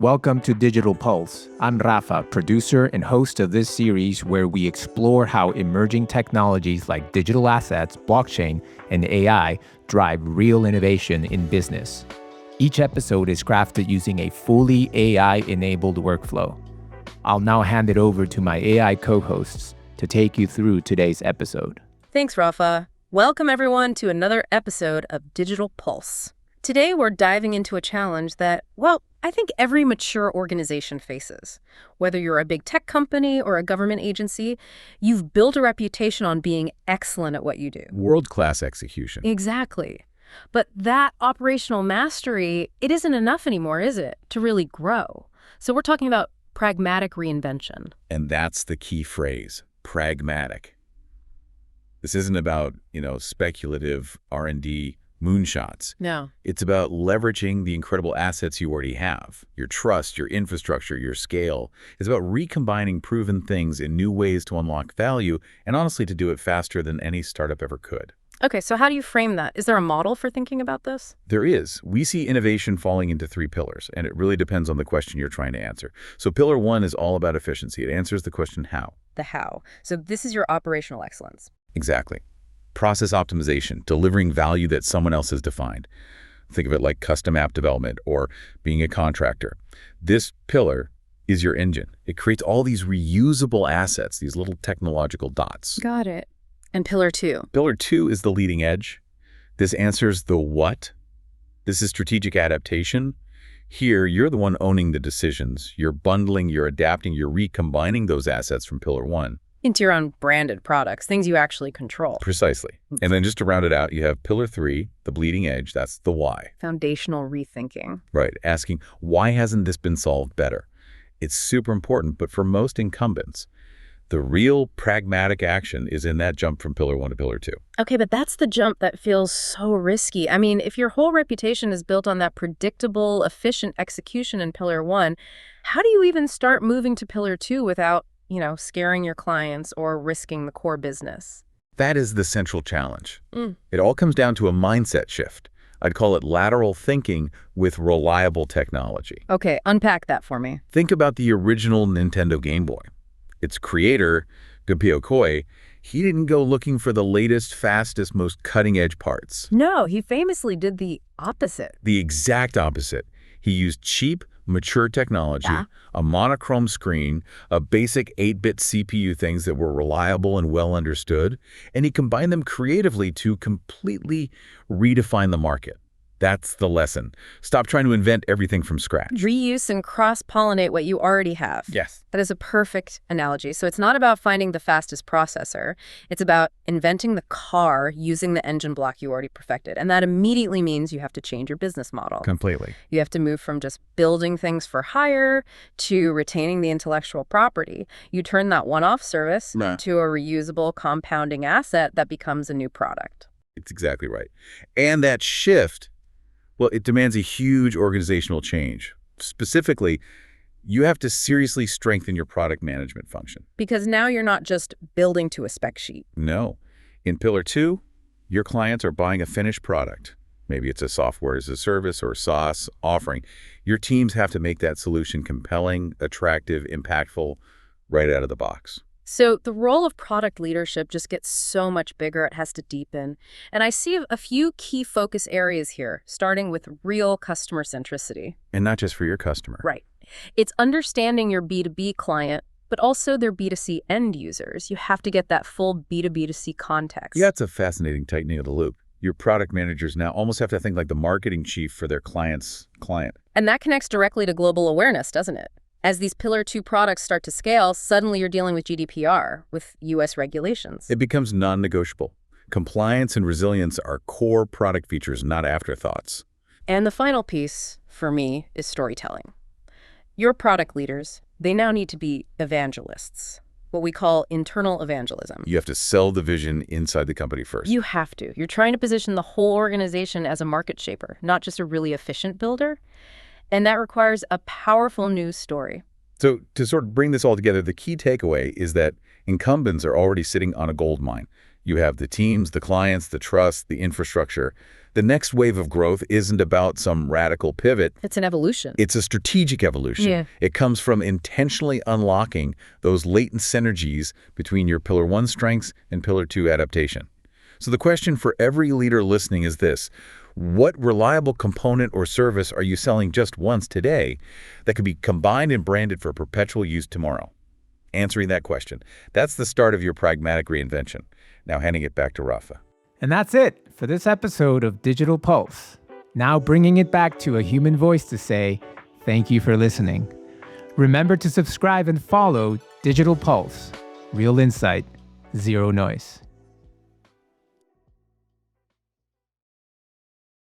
Welcome to Digital Pulse. I'm Rafa, producer and host of this series where we explore how emerging technologies like digital assets, blockchain, and AI drive real innovation in business. Each episode is crafted using a fully AI-enabled workflow. I'll now hand it over to my AI co-hosts to take you through today's episode. Thanks, Rafa. Welcome, everyone, to another episode of Digital Pulse. Today, we're diving into a challenge that, I think every mature organization faces. Whether you're a big tech company or a government agency, you've built a reputation on being excellent at what you do. World-class execution. Exactly. But that operational mastery, it isn't enough anymore, is it, to really grow? So we're talking about pragmatic reinvention. And that's the key phrase, pragmatic. This isn't about, speculative R&D moonshots. No. It's about leveraging the incredible assets you already have, your trust, your infrastructure, your scale. It's about recombining proven things in new ways to unlock value, and honestly to do it faster than any startup ever could. Okay, so how do you frame that? Is there a model for thinking about this? There is. We see innovation falling into three pillars, and it really depends on the question you're trying to answer. So pillar one is all about efficiency. It answers the question how. The how. So this is your operational excellence. Exactly. Process optimization, delivering value that someone else has defined. Think of it like custom app development or being a contractor. This pillar is your engine. It creates all these reusable assets, these little technological dots. Got it. And pillar two? Pillar two is the leading edge. This answers the what. This is strategic adaptation. Here, you're the one owning the decisions. You're bundling, you're adapting, you're recombining those assets from pillar one into your own branded products, things you actually control. Precisely. And then just to round it out, you have pillar three, the bleeding edge. That's the why. Foundational rethinking. Right. Asking, why hasn't this been solved better? It's super important, but for most incumbents, the real pragmatic action is in that jump from pillar one to pillar two. Okay, but that's the jump that feels so risky. I mean, if your whole reputation is built on that predictable, efficient execution in pillar one, how do you even start moving to pillar two without scaring your clients or risking the core business? That is the central challenge. It all comes down to a mindset shift. I'd call it lateral thinking with reliable technology. Okay, unpack that for me. Think about the original Nintendo Game Boy. Its creator, Gunpei Yokoi, he didn't go looking for the latest, fastest, most cutting-edge parts. No, he famously did the opposite. The exact opposite. He used cheap, mature technology, a monochrome screen, a basic 8-bit CPU, things that were reliable and well understood, and he combined them creatively to completely redefine the market. That's the lesson. Stop trying to invent everything from scratch. Reuse and cross-pollinate what you already have. Yes. That is a perfect analogy. So it's not about finding the fastest processor. It's about inventing the car using the engine block you already perfected. And that immediately means you have to change your business model. Completely. You have to move from just building things for hire to retaining the intellectual property. You turn that one-off service to a reusable compounding asset that becomes a new product. It's exactly right. And that shift, it demands a huge organizational change. Specifically, you have to seriously strengthen your product management function. Because now you're not just building to a spec sheet. No. In pillar two, your clients are buying a finished product. Maybe it's a software as a service or SaaS offering. Your teams have to make that solution compelling, attractive, impactful, right out of the box. So the role of product leadership just gets so much bigger. It has to deepen. And I see a few key focus areas here, starting with real customer centricity. And not just for your customer. Right. It's understanding your B2B client, but also their B2C end users. You have to get that full B2B2C context. Yeah, it's a fascinating tightening of the loop. Your product managers now almost have to think like the marketing chief for their client's client. And that connects directly to global awareness, doesn't it? As these pillar two products start to scale, suddenly you're dealing with GDPR, with U.S. regulations. It becomes non-negotiable. Compliance and resilience are core product features, not afterthoughts. And the final piece, for me, is storytelling. Your product leaders, they now need to be evangelists, what we call internal evangelism. You have to sell the vision inside the company first. You have to. You're trying to position the whole organization as a market shaper, not just a really efficient builder. And that requires a powerful news story. So to sort of bring this all together, the key takeaway is that incumbents are already sitting on a gold mine. You have the teams, the clients, the trust, the infrastructure. The next wave of growth isn't about some radical pivot. It's an evolution. It's a strategic evolution. Yeah. It comes from intentionally unlocking those latent synergies between your Pillar 1 strengths and Pillar 2 adaptation. So the question for every leader listening is this: what reliable component or service are you selling just once today that could be combined and branded for perpetual use tomorrow? Answering that question, that's the start of your pragmatic reinvention. Now handing it back to Rafa. And that's it for this episode of Digital Pulse. Now bringing it back to a human voice to say, thank you for listening. Remember to subscribe and follow Digital Pulse. Real insight, zero noise.